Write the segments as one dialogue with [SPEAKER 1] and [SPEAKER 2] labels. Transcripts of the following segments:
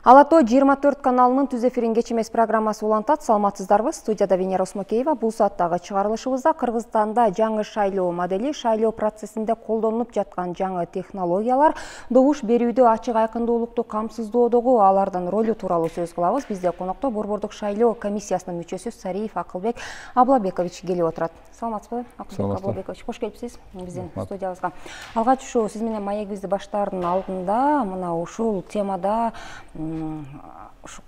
[SPEAKER 1] Алато 24 каналынын түз эфирин кечимес программасы улантат. Саламатсыздарбы? Студияда Венера Осмокеева. Бул сааттагы чыгарылышыбызда Кыргызстанда жаңы шайлоо модели, шайлоо процессинде колдонулуп жаткан жаңы технологиялар, добуш берүүдө ачык айкындуулукту камсыздоодогу алардын ролу тууралуу сөз кылабыз. Бизде конокто Борбордук шайлоо комиссиясынын мүчөсү Сариев Акылбек Аблабекович келип отурат. Саламатсызбы? Акылбек Аблабекович, кош келипсиз биздин студиябызга. Алгач ушу сиз менен маегибизди баштаардын алдында мына ушул темада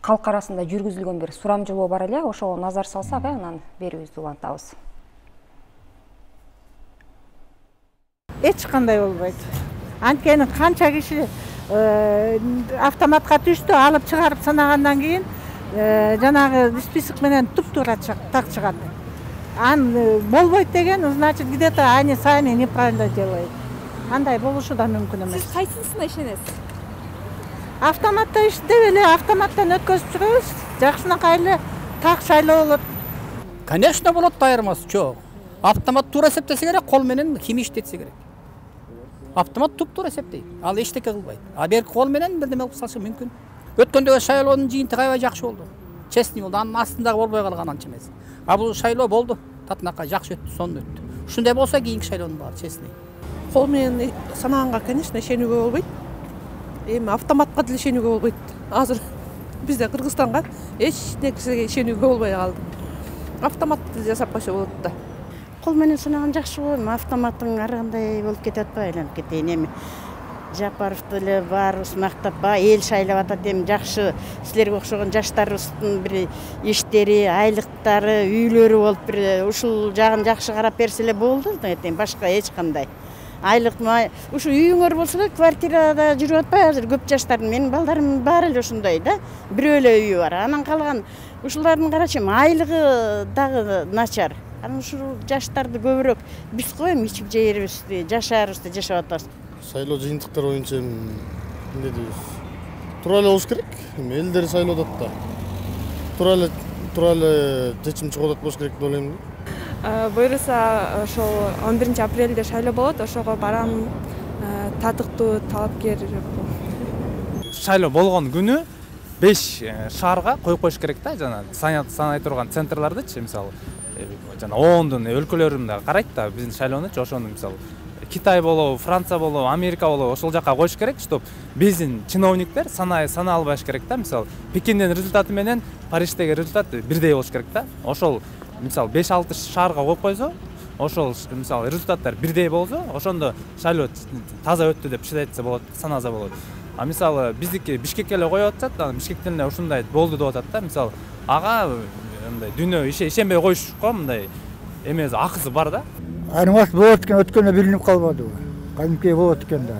[SPEAKER 1] калк арасында жүргүзүлгөн бир сурамжылоо бар эле, ошого назар салсак, анан берүүбүздү улантабыз.
[SPEAKER 2] Эч кандай болбойт. Анткени канча киши автоматка түштү, алып чыгарып санагандан кийин жанагы список менен туп-туура так чыгат. Болбойт деген, значит, где-то они сами неправильно делают. Андай болушу да мүмкүн эмес.
[SPEAKER 3] Сиз кайсысына ишенесиз?
[SPEAKER 2] Автоматта иштеп эле, автоматтан өткөзүп чыгабыз. Жакшынакай эле так шайлоо болот.
[SPEAKER 4] Конечно, болот, айырмасы жок. Автомат туура эсептесе керек, кол менен ким иштетсе керек. Автомат туп-туура эсептейт. Ал эчтеке кылбайт. А берки кол менен бирдеме кылып салышы мүмкүн. Өткөндөгү шайлоонун жыйынтыгы аябай жакшы болду. Честный болду. Анын астындагы болбой калган анча эмес. А бул шайлоо болду. Татынакай жакшы өттү, сонун өттү. Ушундай болсо кийинки шайлоонун баары честный.
[SPEAKER 5] Кол менен санаганга, конечно, ишенүүгө болбойт. Эми автоматка деле ишенүүгө болбойт. Азыр бизде Кыргызстанга эч нерсеге ишенүүгө болбой калды. Автоматты жасап койсо болот да.
[SPEAKER 6] Кол менен санаган жакшы болот, автоматтын ар кандай болуп кетип атпайбы, айланып кетейин. Эми Жапаров деле бар, мактап ба, эл шайлап атат. Эми жакшы силерге окшогон жаштарыбыздын бир иштери, айлыктары, үйлөрү болуп бир ушул жагын жакшы карап берсе эле болду. Башка эч кандай. Айлык ушу үйүңөр болсо эле, квартирада жүрүп атпайбы азыр көп жаштардын. Менин балдарым баары эле ушундай да. Бирөө эле үйү бар. Анан калган ушулардын карачым айлыгы дагы начар. Анан ушул жаштарды көбүрөөк биз коем ичип жээрибизди, жашаарыбызды жашап атабыз.
[SPEAKER 7] Шайлоо жыйынтыктары боюнча эмне дейбиз? Туура эле болуш керек. Элдер шайлоодо да. Туура эле чечим чыгып атат болуш керек деп ойлойм.
[SPEAKER 3] Буюрса ошол 11 апрелде шайлоо болот, ошого барам, татыктуу талапкер.
[SPEAKER 8] Шайлоо болгон күнү 5 шаарга коюп коюш керек да, жана санай турган центрлардычы, мисалы, жана оондун өлкөлөрүндө карайт да биздин шайлоонучу, ошону мисалы Китай болобу, Франция болобу, Америка болобу, ошол жака коюш керек, чтоб биздин чиновниктер сана албаш керек да, мисалы Пекиндин результаты менен Париждеги результат бирдей болуш керек да. Ошол мисалы 5-6 шаарга коюп койсо, ошол мисалы результаттар бирдей болсо, ошондо шайлоо таза өттү деп шилетсе болот, санаса болот. А мисалы биздики Бишкекке эле коюп атышат, анан Бишкектен эле ушундай болду деп атат да, мисалы ага мындай дүйнө ишенбей коюшко мындай эмеси акысы бар да.
[SPEAKER 9] Айырмасы болот экен, өткөндө билинип калбадыбы? Кадимкидей болот экен да.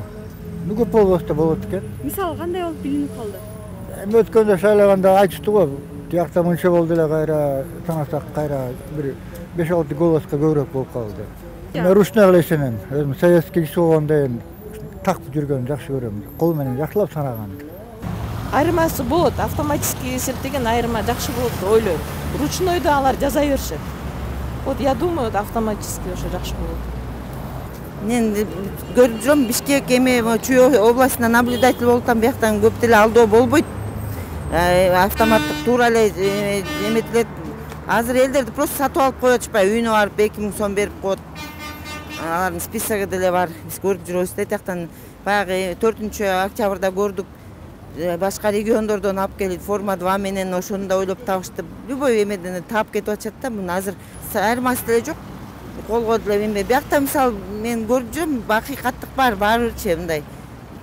[SPEAKER 9] Бүгүп болбосо болот экен.
[SPEAKER 3] Мисалы кандай болуп билинип калды?
[SPEAKER 9] Эми өткөндө шайлаганда айтышты го, тиякта мынча болду эле, кайра санасак кайра бир 5-6 голоско көбүрөөк болуп калды. Мен ручной эле ишенем. Өзүм советский болгондо так жүргөнү жакшы көрөм. Кол менен жакшылап санаганды.
[SPEAKER 5] Айырмасы болот, автоматически эсептеген айырма жакшы болот деп ойлойм. Ручнойдо алар жаза беришет. Вот я думаю, автоматически ошо жакшы болот.
[SPEAKER 10] Мен көрүп жүрөм, Бишкек эми Чүй областына наблюдатель болуп атам, бияктан көп деле алдоо болбойт. Автоматтык туура эле эметилет. Азыр элдерди просто сатып алып коюп атышпайбы, үйүнө барып 2000 сом берип коет. Алардын списоги деле бар. Биз көрүп жүрөбүз да, тияктан баягы 4-октябрда көрдүк. Башка региондордон алып келип форма 2 менен ошону да ойлоп табышты. Любой эмеден таап кетип атышат да. Муну азыр айырмасы деле жок. Колго деле эме. Биякта мисалы мен көрүп жүрөм, акыйкаттык бар, баарычы мындай.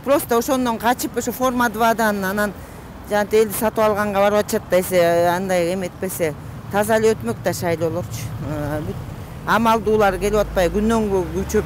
[SPEAKER 10] Просто ошондон качып, ошо форма 2дан анан жанагы элди сатып алганга барып атышат да, эсе андай эметпесе. Таза эле өтмөк да шайлоолорчу. Амалдуулар келип атпайбы, күндөн күнгө күчөп.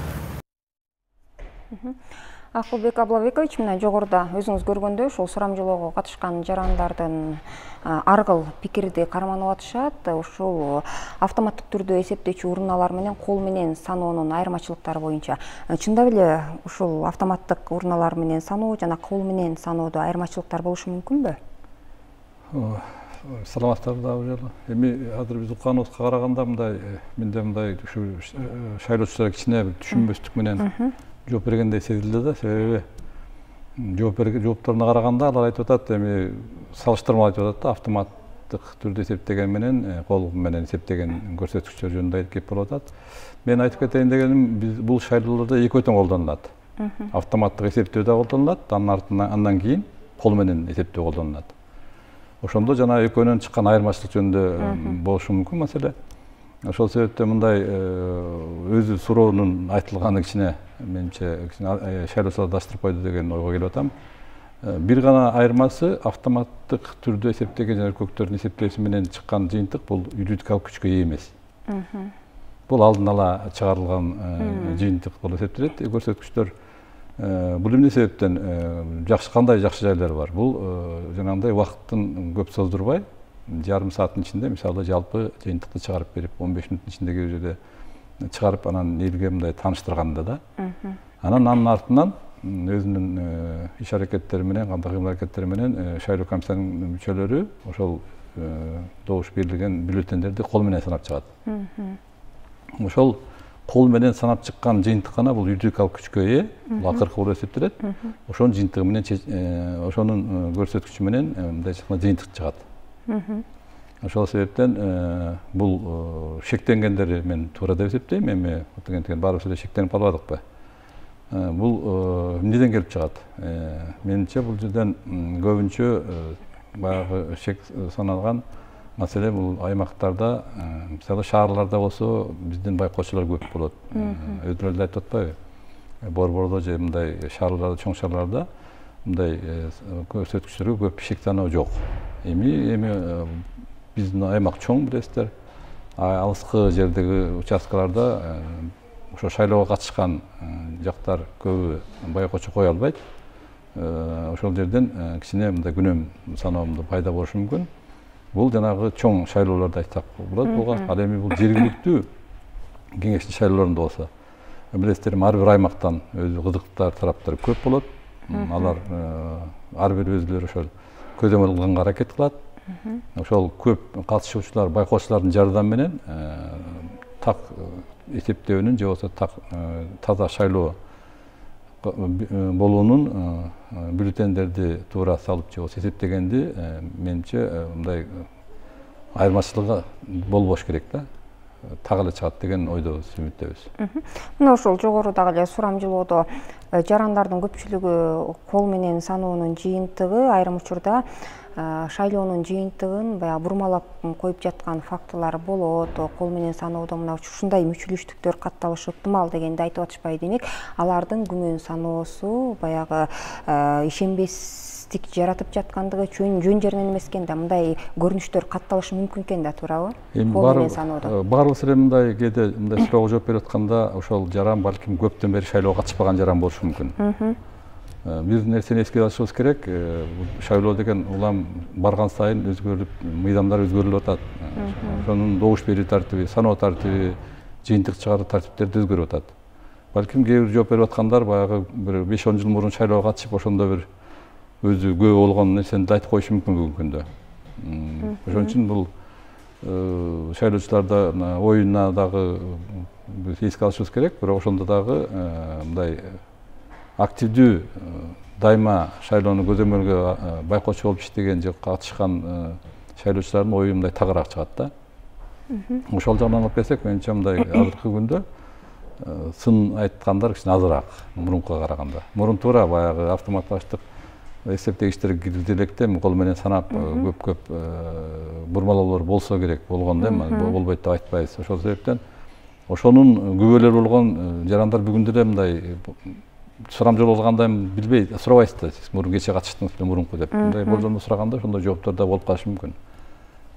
[SPEAKER 1] Акылбек Аблабекович, мына жогоруда өзүңүз көргөндөй ушул сурамжылоого катышкан жарандардын ар кыл пикирди карманып атышат. Ушул автоматтык түрдө эсептөөчү урналар менен кол менен саноонун айырмачылыктары боюнча чындап эле ушул автоматтык урналар менен саноо жана кол менен саноодо айырмачылыктар болушу мүмкүнбү?
[SPEAKER 11] Саламатсыздар да ужалы. Эми азыр биз укганыбызга караганда мындай менде мындай ушу шайлоочулар кичине бир түшүнбөстүк менен жооп бергендей сезилди да, себеби жоопторуна караганда алар айтып атат, эми салыштырмалуу айтып атат да, автоматтык түрдө эсептеген менен кол менен эсептеген көрсөткүчтөр жөнүндө кеп болуп атат. Мен айтып кетейин дегеним, бул шайлоолордо экөө тең колдонулат. Автоматтык эсептөө да колдонулат, андан кийин кол менен эсептөө колдонулат. Ошондо жана экөөнүн чыккан айырмачылык жөнүндө болушу мүмкүн маселе. Ошол себептен мындай өзү суроонун айтылганы кичине менимче шайлоочулардаштырып койду деген ойго келип атам. Бир гана айырмасы автоматтык түрдө эсептеген жана өркөктөрдүн эсептөөсү менен чыккан жыйынтык бул юридикалык күчкө ээ эмес. Бул алдын ала чыгарылган жыйынтык болуп эсептелет. Көрсөткүчтөр бул эмне себептен кандай жакшы жайлары бар. Бул жанагындай убакыттын көп создурбай, жарым сааттын ичинде мисалы жалпы жыйынтыкты чыгарып берип, 15 мүнөттүн ичинде кээ жерде чыгарып, анан элге мындай тааныштырганда да. Анын артынан өзүнүн иш аракеттери менен, кандай кыймыл аракеттери менен шайлоо комиссиянын мүчөлөрү ошол добуш берилген бюллетендерди кол менен санап чыгат. Ошол кол менен санап чыккан жыйынтык гана бул юридикалык күчкө ээ, бул акыркы болуп эсептелет. Ошонун жыйынтыгы менен, ошонун көрсөткүчү менен мындай жыйынтык чыгат. Ошол себептен бул шектенгендери мен туура деп эсептейм. Эми деген баарыбыз эле шектенип калбадыкпы? Бул эмнеден келип чыгат? Менимче бул жерден көбүнчө баягы шек саналган маселе бул аймактарда, мисалы шаарларда болсо биздин байкоочулар көп болот. Өздөрү эле айтып атпайбы? Борбордо же мындай шаарларда, чоң шаарларда мындай көрсөткүчтөргө көп шек саноо жок. Эми биздин аймак чоң, билесиздер. Алыскы жердеги участкаларда ошо шайлоого катышкан жактар көбү байкоочу кое албайт. Ошол жерден кичине мындай күнөм саноомдо пайда болушу мүмкүн. Бул жанагы чоң шайлоолорду айтсак болот. Ал эми бул жергиликтүү кеңештин шайлоолорунда болсо, билесиздер, ар бир аймактан өзү кызыктар тараптар көп болот. Алар ар бир өзүлөрү ошол көзөмөл кылганга аракет кылат. Ошол көп катышуучулар, байкоочулардын жардамы менен так эсептөөнүн же болбосо так таза шайлоо болуунун бюллетендерди туура салып же болбосо эсептегенди менимче мындай айырмачылыгы болбош керек да. Так эле чыгат деген ойдобуз, үмүттөбүз.
[SPEAKER 1] Мына ошол жогорудагы эле сурамжылоодо жарандардын көпчүлүгү кол менен саноонун жыйынтыгы, айрым учурда шайлоонун жыйынтыгын баягы бурмалап коюп жаткан фактылар болот. Кол менен саноодо мына ушундай мүчүлүштүктөр катталышы ыктымал дегенди айтып атышпайбы? Демек, алардын күмөн саноосу баягы ишенбестик жаратып жаткандыгы жөн жеринен эмес экен да, мындай көрүнүштөр катталышы мүмкүн экен да, туурабы? Кол менен саноодо.
[SPEAKER 11] Баарыбыз эле мындай кээде мындай суроого жооп берип атканда ошол жаран балким көптөн бери шайлоого катышпаган жаран болушу мүмкүн. Бир нерсени эске алышыбыз керек. Шайлоо деген улам барган сайын өзгөрүп, мыйзамдар өзгөрүлүп атат. Ошонун добуш берүү тартиби, саноо тартиби, жыйынтык чыгаруу тартиптери да өзгөрүп атат. Балким кээ бир жооп берип аткандар баягы бир 5-10 жыл мурун шайлоого катышып, ошондо бир өзү күбө болгон нерсени айтып коюшу мүмкүн бүгүнкү күндө. Ошон үчүн бул шайлоочуларда оюна дагы эске алышыбыз керек, бирок ошондо дагы мындай активдүү дайыма шайлоону көзөмөлгө байкоочу болуп иштеген же катышкан шайлоочулардын ою мындай тагыраак чыгат да. Ошол жагынан алып келсек, менимче мындай азыркы күндө сын айткандар кичине азыраак мурункуга караганда. Мурун туура баягы автоматташтык эсептегичтер кирди электе кол менен санап көп бурмалоолор болсо керек, болгондо эми болбойт деп айтпайбыз. Ошол себептен ошонун күбөлөр болгон жарандар бүгүн деле мындай сурамжылоо алганда билбей сурабайсыз да, сиз мурун кече катыштыңыз беле мурунку деп. Мындай болжолдо сураганда ошондой жооптор да болуп калышы мүмкүн.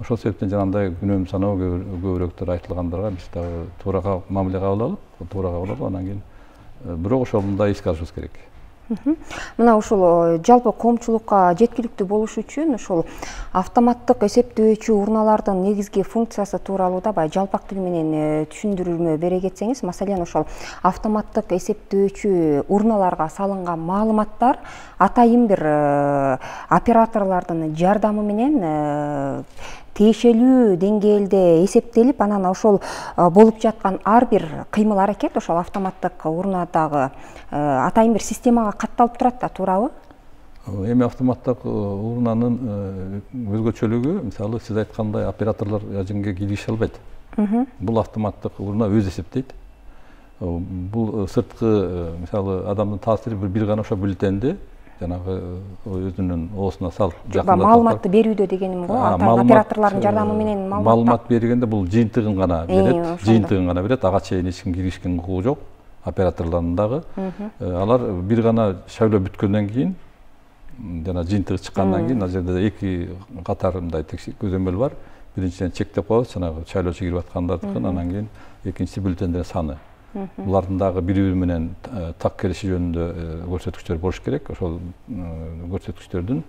[SPEAKER 11] Ошол себептен жанагындай күнөм саноо көбүрөөктөр айтылгандарга биз дагы туура мамиле кабыл алып, анан кийин бирок ошол мындай эске алышыбыз керек.
[SPEAKER 1] Мына ушул жалпы коомчулукка жеткиликтүү болуш үчүн ушул автоматтык эсептөөчү урналардын негизги функциясы тууралуу да баягы жалпак тил менен түшүндүрмө бере кетсеңиз. Маселен, ошол автоматтык эсептөөчү урналарга салынган маалыматтар атайын бир операторлордун жардамы менен тиешелүү деңгээлде эсептелип, анан ошол болуп жаткан ар бир кыймыл аракет ошол автоматтык урнадагы атайын бир системага катталып турат да, туурабы?
[SPEAKER 11] Эми автоматтык урнанын өзгөчөлүгү, мисалы сиз айткандай операторлор ажымга кириши албайт. Бул автоматтык урна өз эсептейт. Бул сырткы мисалы адамдын таасири бир гана ошо бюллетенди жанагы өзүнүн оосуна салып жакындатып
[SPEAKER 1] маалыматты берүүдө дегеним го, операторлордун жардамы менен
[SPEAKER 11] маалымат бергенде бул жыйынтыгын гана берет, ага чейин эч ким киришкен укугу жок. Операторлордун дагы алар бир гана шайлоо бүткөндөн кийин жана жыйынтыгы чыккандан кийин ал жерде эки катар мындай көзөмөл бар. Биринчиден чектеп коебуз, жанагы шайлоочу кирип аткандардыкын, анан кийин экинчиси бюллетендердин саны. Булардын дагы бири-бири менен так келиши жөнүндө көрсөткүчтөр болуш керек. Ошол көрсөткүчтөрдүн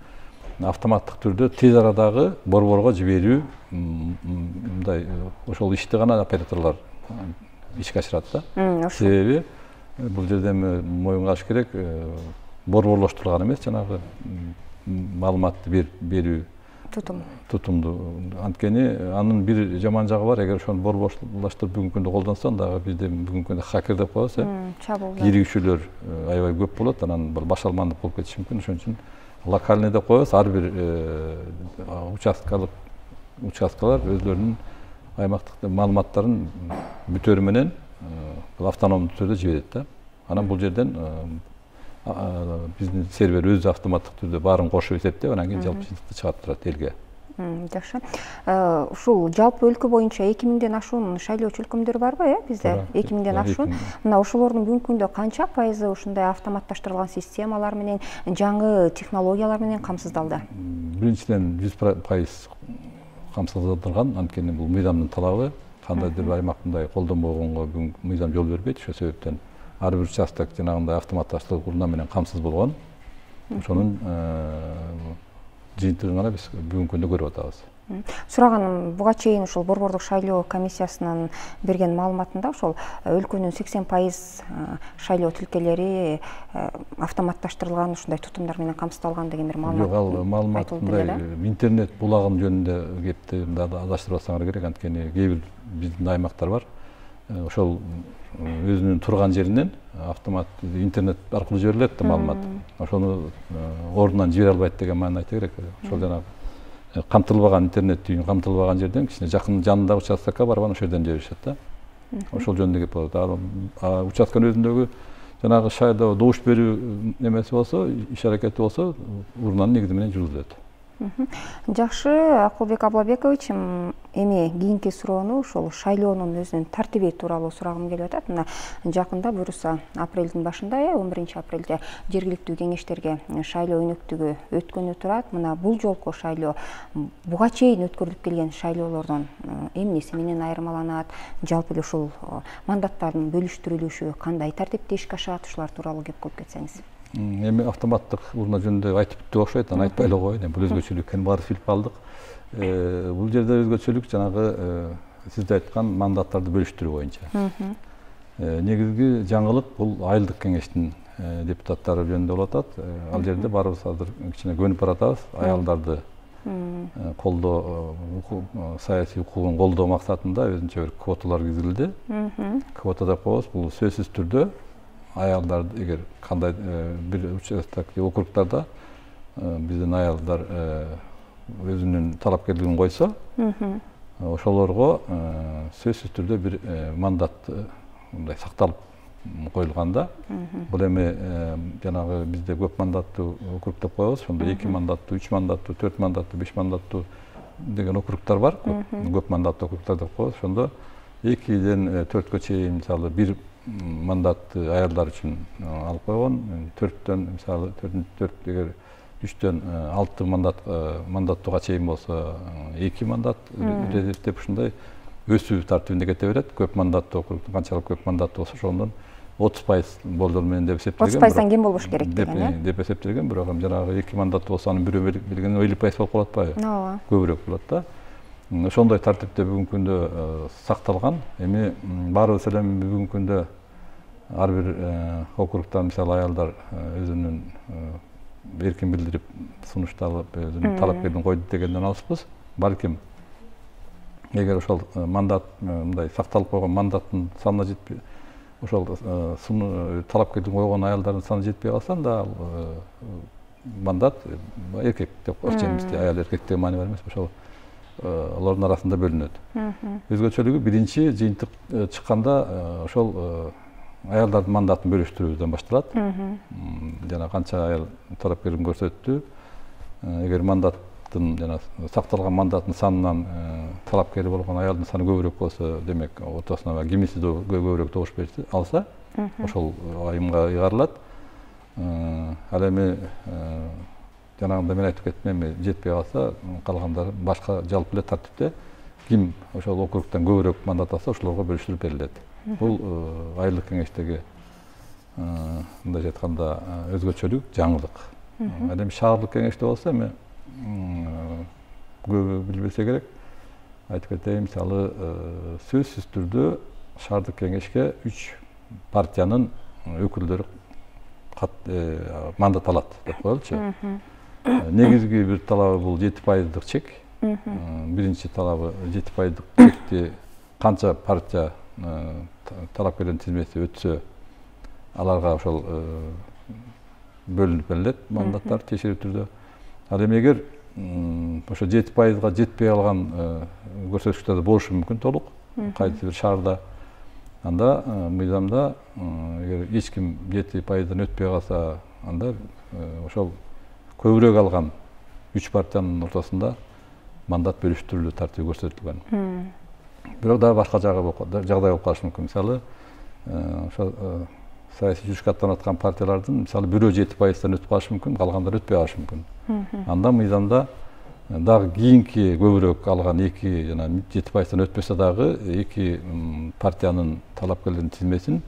[SPEAKER 11] автоматтык түрдө тез арадагы борборго жиберүү, мындай ошол ишти гана операторлор ишке ашырат да. Себеби бул жерде моюнга алыш керек, борборлоштурулган эмес, жанагы маалыматты берүү тутумду. Анткени анын бир жаман жагы бар, эгер ошону борборлаштырып бүгүнкү күндө колдонсо, дагы бизде бүгүнкү күндө хакер деп коебуз, кирүүчүлөр аябай көп болот, анан башалмандык болуп кетиши мүмкүн. Ошон үчүн локальный деп коебуз, ар бир участкалар өздөрүнүн аймактык маалыматтарын бүтөрү менен автономдуу түрдө жиберет да. Анан бул жерден биздин сервер өзү автоматтык түрдө баарын кошуп эсептеп, анан кийин жалпы жыйынтыкты чыгарып турат элге.
[SPEAKER 1] Жакшы. Ушул жалпы өлкө боюнча 2000ден ашуун шайлоочу өлкөмдөр барбы, бизде? 2000ден ашуун. Мына ошолордун бүгүнкү күндө канча пайызы ушундай автоматташтырылган системалар менен, жаңы технологиялар менен камсыздалды?
[SPEAKER 11] Биринчиден 100% камсыздалдырган, анткени бул мыйзамдын талабы. Кандайдыр бир аймактындай колдонбогонго бүгүн мыйзам жол бербейт. Ошол себептен ар бир участок жанагындай автоматташтырылган урна менен камсыз болгон. Ошонун жыйынтыгын гана биз бүгүнкү күндө көрүп атабыз.
[SPEAKER 1] Сураганым, буга чейин ушул борбордук шайлоо комиссиясынын берген маалыматында ушул өлкөнүн 80% шайлоо тилкелери автоматташтырылган ушундай тутумдар менен камсыздалган деген бир маалымат.
[SPEAKER 11] Жок, ал маалымат интернет булагын жөнүндө кепти адаштырып атсаңар керек, анткени кээ бир биздин аймактар бар. Ошол өзүнүн турган жеринен автомат интернет аркылуу жиберилет да маалымат. Ошону ордунан жибере албайт деген маани айта керек. Ошол жанагы камтылбаган интернет үйүн камтылбаган жерден кичине жакын жанындагы участкага барып ошол жерден жиберишет да. Ошол жөнүндө кеп болот. Участканын өзүндөгү жанагы шайлоо добуш берүү немеси болсо, иш аракети болсо, урнанын негизи менен жүргүзүлөт.
[SPEAKER 1] Жакшы, Акылбек Аблабекович, эми кийинки суроону ушул шайлоонун өзүнүн тартиби тууралуу сурагым келип атат. Мына жакында буюрса апрелдин башында, 11 апрелде жергиликтүү кеңештерге шайлоо өнөктүгү өткөнү турат. Мына бул жолку шайлоо буга чейин өткөрүлүп келген шайлоолордон эмнеси менен айырмаланат? Жалпы эле ушул мандаттардын бөлүштүрүлүшү кандай тартипте ишке ашат? Ушулар тууралуу кеп коюп кетсеңиз.
[SPEAKER 11] Эми автоматтык урна жөнүндө айтып бүттү окшойт, анан айтпай эле коеюн. Бул өзгөчөлүк экен, баары билип калдык. Бул жерде өзгөчөлүк жанагы сиз айткан мандаттарды бөлүштүрүү боюнча. Негизги жаңылык бул айылдык кеңештин депутаттары жөнүндө болуп атат. Ал жерде баарыбыз азыр кичине көнүп баратабыз. Аялдарды колдоо, саясий укугун колдоо максатында өзүнчө бир квоталар киргизилди. Квота деп коебуз, бул сөзсүз түрдө аялдар эгер кандай бир участок округтарда биздин аялдар өзүнүн талапкерлигин койсо, ошолорго сөзсүз түрдө бир мандат мындай сакталып коюлганда, бул эми жанагы бизде көп мандаттуу округ деп коебуз, ошондо 2 мандаттуу, 3 мандаттуу, 4 мандаттуу, 5 мандаттуу деген округтар бар. Көп мандаттуу округтар деп коебуз. Ошондо 2ден 4кө чейин мисалы бир мандатты аялдар үчүн алып койгон, 4төн мисалы 4 эгер 3төн 6 мандаттууга чейин болсо 2 мандат деп ушундай өсүү тартибинде кете берет. Көп мандаттуу округдун канчалык көп мандаттуу болсо ошондон 30% болжол менен деп эсептелген.
[SPEAKER 1] 30%дан кем болбош керек деген,
[SPEAKER 11] деп эсептелген, бирок жанагы 2 мандаттуу болсо анын бирөө берген 50% болуп калат атпайбы? Көбүрөөк болот да. Ошондой тартипте бүгүнкү күндө сакталган. Эми баарыбыз эле бүгүнкү күндө ар бир округтан мисалы аялдар өзүнүн эркин билдирип, сунушталып, өзүнүн талапкерлигин койду дегенден алыспыз. Балким эгер ошол мандат мындай сакталып койгон мандаттын санына жетпей, ошол талапкерлигин койгон аялдардын саны жетпей калса, анда мандат эркек деп ырчайбыз. Аял эркек деген маани бар эмес, ошол алардын арасында бөлүнөт. Өзгөчөлүгү биринчи жыйынтык чыкканда ошол аялдардын мандатын бөлүштүрүүдөн башталат. Жана канча аял талапкердин көрсөттү. Эгер мандаттын жана сакталган мандаттын санынан талапкери болгон аялдын саны көбүрөөк болсо, демек ортосуна кимиси көбүрөөк добуш алса, ошол айымга ыйгарылат. Ал эми жанагындай мен айтып кеттим, эми жетпей калса, калгандары башка жалпы эле тартипте ким ошол округтан көбүрөөк мандат алса, ошолорго бөлүштүрүп берилет. Бул айылдык кеңештеги мындай айтканда өзгөчөлүк, жаңылык. Ал эми шаардык кеңеште болсо, эми көбү билбесе керек, айтып кетейин, мисалы сөзсүз түрдө шаардык кеңешке 3 партиянын өкүлдөрү мандат алат деп коелучу. Негизги бир талабы бул 7% чек. Биринчи талабы 7% чекти канча партия талапкердин тизмеси өтсө, аларга ошол бөлүнүп берилет мандаттар тиешелүү түрдө. Ал эми эгер ошо 7%га жетпей калган көрсөткүчтөр болушу мүмкүн толук, кайсы бир шаарда. Анда мыйзамда эгер эч ким 7%дан өтпөй калса, анда ошол көбүрөөк алган 3 партиянын ортосунда мандат бөлүштүрүлүү тартиби көрсөтүлгөн. Бирок дагы башка жагдай болуп калышы мүмкүн. Мисалы, ошо саясий жүрүшкө аттанып аткан партиялардын мисалы бирөө 7%дан өтүп калышы мүмкүн, калгандары өтпөй калышы мүмкүн. Анда мыйзамда дагы кийинки көбүрөөк алган 2 жана 7%дан өтпөсө дагы 2 партиянын талапкерлердин тизмесин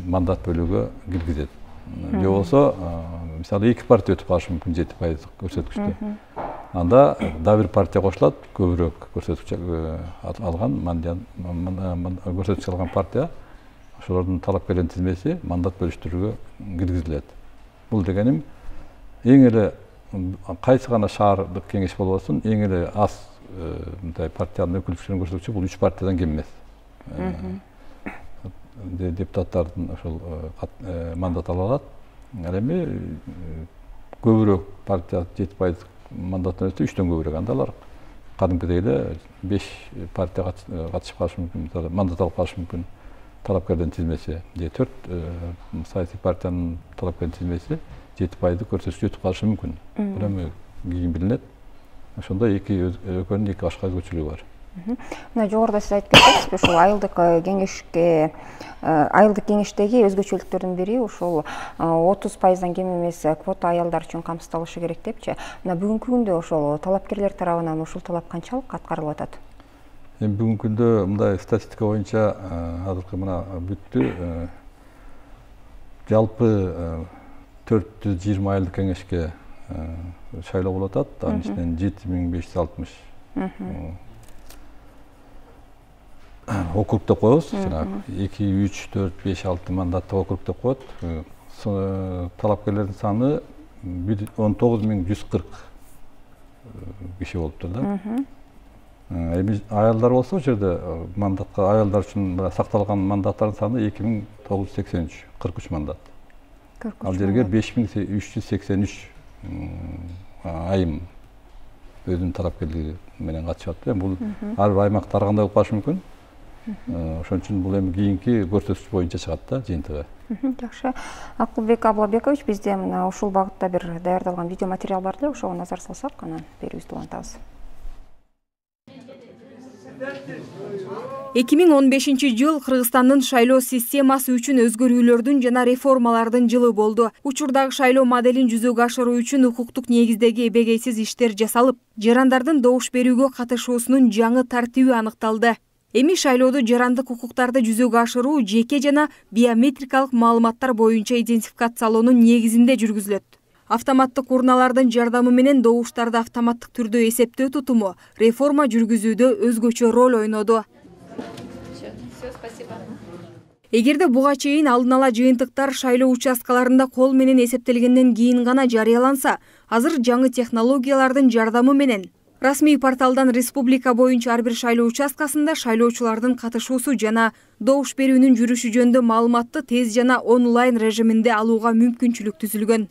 [SPEAKER 11] мандат бөлүүгө киргизет. Же болбосо, мисалы 2 партия өтүп калышы мүмкүн 7% көрсөткүчтө. Анда да бир партия кошулат, көбүрөөк көрсөткүч алган көрсөткүч алган партия ошолордун талапкерлердин тизмеси мандат бөлүштүрүүгө киргизилет. Бул дегеним эң эле кайсы гана шаардык кеңеш болбосун, эң эле аз мындай партиянын өкүлчүлүгүн көрсөткүчү бул 3 партиядан кем эмес. Депутаттардын ошол мандат ала алат. Ал эми көбүрөөк партия 7% мандаттан өтсө 3төн көбүрөөк, анда алар кадимкидей эле 5 партия катышып калышы мүмкүн, мандат алып калышы мүмкүн. Талапкердин тизмеси же 4 саясий партиянын талапкердин тизмеси 7% көрсөткүчү өтүп калышы мүмкүн. Бул эми кийин билинет. Ошондо экөөнүн 2 башка өзгөчөлүгү бар.
[SPEAKER 1] Мына жогоруда сиз айтып кеттиңиз, ушул айылдык кеңештеги өзгөчөлүктөрдүн бири ушул 30%дан кем эмес квота аялдар үчүн камсыздалышы керек депчи. Мына бүгүнкү күндө ошол талапкерлер тарабынан ушул талап канчалык аткарылып атат?
[SPEAKER 11] Эми бүгүнкү күндө мындай статистика боюнча азыркы мына бүттү. Жалпы 420 айылдык кеңешке шайлоо болуп атат. Анын ичинен 7560 округ деп коебуз. Жана 2, 3, 4, 5, 6 мандаттык округ деп коет. Талапкерлердин саны 19140 киши болуптур да. Эми аялдар болсо, ошол жерде мандатка аялдар үчүн сакталган мандаттардын саны 2983, 43 мандат. Ал жерге 5383 айым өзүнүн талапкерлиги менен катышып атты. Бул ар бир аймакта ар кандай болуп калышы мүмкүн. Ошон үчүн бул эми кийинки көрсөткүч боюнча чыгат да жыйынтыгы.
[SPEAKER 1] Жакшы. Акылбек Аблабекович, бизде мына ушул багытта бир даярдалган видео материал бар эле, ошого назар салсак, анан берүүбүздү улантабыз.
[SPEAKER 12] 2015 жыл Кыргызстандын шайлоо системасы үчүн өзгөрүүлөрдүн жана реформалардын жылы болду. Учурдагы шайлоо моделин жүзөгө ашыруу үчүн укуктук негиздеги эбегейсиз иштер жасалып, жарандардын добуш берүүгө катышуусунун жаңы тартиби аныкталды. Эми шайлоодо жарандык укуктарды жүзөгө ашыруу жеке жана биометрикалык маалыматтар боюнча идентификациялоонун негизинде жүргүзүлөт. Автоматтык урналардын жардамы менен добуштарды автоматтык түрдө эсептөө тутуму реформа жүргүзүүдө өзгөчө роль ойноду. Эгерде буга чейин алдын ала жыйынтыктар шайлоо участкаларында кол менен эсептелгенден кийин гана жарыяланса, азыр жаңы технологиялардын жардамы менен расмий порталдан республика боюнча ар бир шайлоо участкасында шайлоочулардын катышуусу жана добуш берүүнүн жүрүшү жөнүндө маалыматты тез жана онлайн режиминде алууга мүмкүнчүлүк түзүлгөн.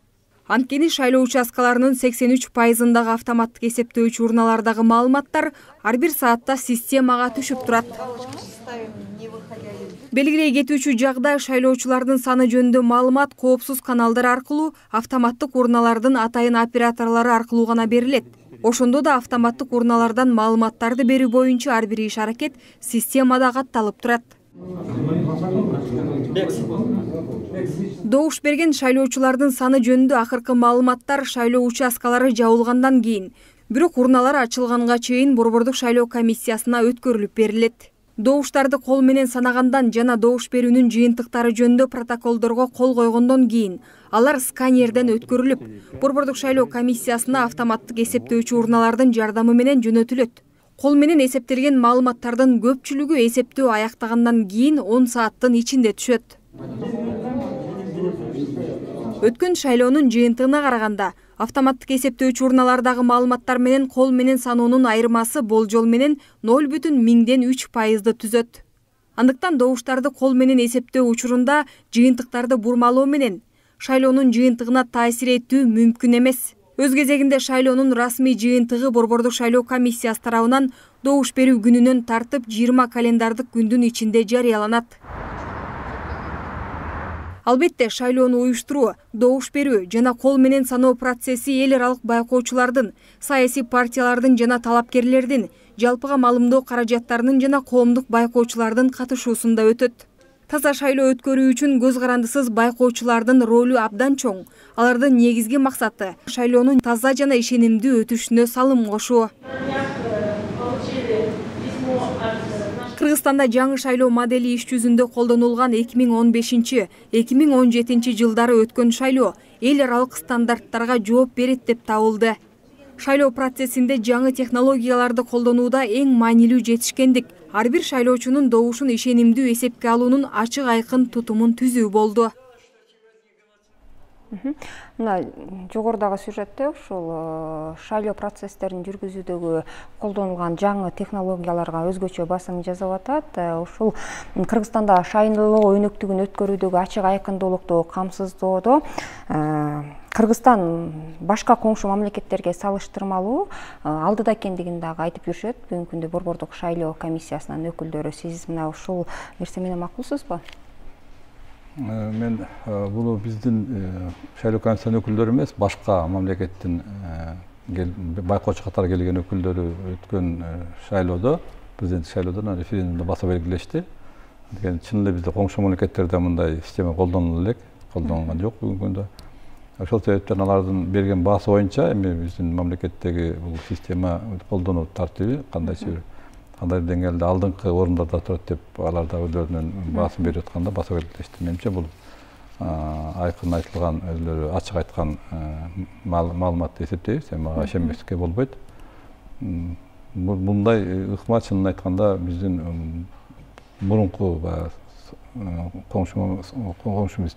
[SPEAKER 12] Анткени шайлоо участкаларынын 83%-дагы автоматтык эсептөөчү урналардагы маалыматтар ар бир саатта системага түшүп турат. Белгилей кетүүчү жагдай шайлоочулардын саны жөнүндө маалымат коопсуз каналдар аркылуу автоматтык урналардын атайын операторлору аркылуу гана берилет. Ошондо да автоматтык урналардан маалыматтарды берүү боюнча ар бир иш-аракет системада катталып турат. Добуш берген шайлоочулардын саны жөнүндө акыркы маалыматтар шайлоо участкалары жабылгандан кийин, бирок урналар ачылганга чейин Борбордук шайлоо комиссиясына өткөрүлүп берилет. Добуштарды кол менен санагандан жана добуш берүүнүн жыйынтыктары жөнүндө протоколдорго кол койгондон кийин алар сканерден өткөрүлүп, Борбордук шайлоо комиссиясына автоматтык эсептөөчү урналардын жардамы менен жөнөтүлөт. Кол менен эсептелген маалыматтардын көпчүлүгү эсептөө аяктагандан кийин 10 сааттын ичинде түшөт. Өткөн шайлоонун жыйынтыгына караганда, автоматтык эсептөөчү урналардагы маалыматтар менен кол менен саноонун айырмасы болжол менен 0,3% түзөт. Андыктан добуштарды кол менен эсептөө учурунда жыйынтыктарды бурмалоо менен шайлоонун жыйынтыгына таасир этүү мүмкүн эмес. Өз кезегинде шайлоонун расмий жыйынтыгы Борбордук шайлоо комиссиясы тарабынан добуш берүү күнүнөн тартып 20 календардык күндүн ичинде жарыяланат. Албетте шайлоону уюштуруу, добуш берүү жана кол менен саноо процесси эл аралык байкоочулардын, саясий партиялардын жана талапкерлердин, жалпыга маалымдоо каражаттарынын жана коомдук байкоочулардын катышуусунда өтөт. Таза шайлоо өткөрүү үчүн көз карандысыз байкоочулардын ролу абдан чоң. Алардын негизги максаты шайлоонун таза жана ишенимдүү өтүшүнө салым кошуу. Кыргызстанда жаңы шайлоо модели иш жүзүндө колдонулган 2015-2017 жылдары өткөн шайлоо эл аралык стандарттарга жооп берет деп табылды. Шайлоо процессинде жаңы технологияларды колдонууда эң маанилүү жетишкендик ар бир шайлоочунун добушун ишенимдүү эсепке алуунун ачык айкын тутумун түзүү болду.
[SPEAKER 1] Мына жогорудагы сюжетте ушул шайлоо процесстерин жүргүзүүдөгү колдонулган жаңы технологияларга өзгөчө басым жасап атат. Ушул Кыргызстанда шайлоо өнөктүгүн өткөрүүдөгү ачык айкындуулукту камсыздоодо Кыргызстан башка коңшу мамлекеттерге салыштырмалуу алдыда экендигин дагы айтып жүрүшөт. Бүгүнкү күндө Борбордук шайлоо комиссиясынын өкүлдөрү. Сиз мына ушул нерсе менен макулсузбу?
[SPEAKER 11] Мен бул биздин шайлоо комиссиянын өкүлдөрү эмес, башка мамлекеттин байкоочу катары келген өкүлдөрү өткөн шайлоодо, президенттик шайлоодо референдумда баса белгилешти. Анткени чын эле бизде коңшу мамлекеттерде мындай система колдонула элек, колдонулган жок бүгүнкү күндө. Ошол себептен алардын берген баасы боюнча эми биздин мамлекеттеги бул система колдонуу тартиби кандай деңгээлде алдыңкы орундарда турат деп алар да өздөрүнүн баасын берип атканда баса белгилешти. Менимче бул айкын айтылган, өзлөрү ачык айткан маалыматты эсептейбиз, эми ага ишенбеске болбойт. Мындай ыкма чынын айтканда биздин мурунку коңшу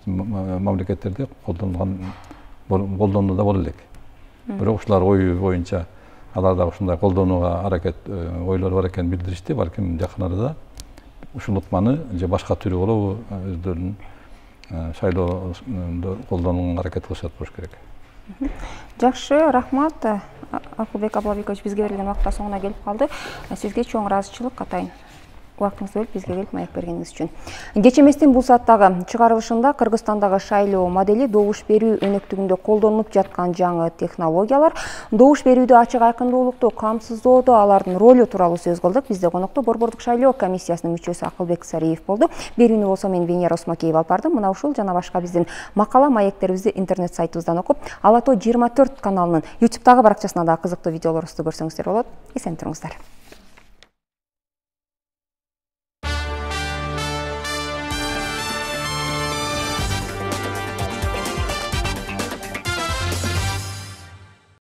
[SPEAKER 11] мамлекеттерде колдонууда боло элек. Бирок ушулар ою боюнча алар да ушундай колдонууга аракет ойлору бар экенин билдиришти. Балким жакын арада ушул ыкманы же башка түрү болобу өздөрүнүн шайлоодо колдонууга аракет кылышат болуш керек.
[SPEAKER 1] Жакшы, рахмат. Акылбек Аблабекович, бизге берилген убакыттын соңуна келип калды. Сизге чоң ыраазычылык катайын. Убактыңызды бөлүп бизге келип маек бергениңиз үчүн. Кече эместин бул сааттагы чыгарылышында Кыргызстандагы шайлоо модели добуш берүү өнөктүгүндө колдонулуп жаткан жаңы технологиялар, добуш берүүдө ачык айкындуулукту камсыздоодо алардын ролу тууралуу сөз кылдык. Бизде конокто Борбордук шайлоо комиссиясынын мүчөсү Акылбек Сариев болду. Берүүнү болсо мен Венера Осмокеева алып бардым. Мына ушул жана башка биздин макала маектерибизди интернет сайтыбыздан окуп, Ала Тоо 24 каналынын YouTube'дагы баракчасында да кызыктуу видеолорубузду көрсөңүздөр болот. Эсен туруңуздар.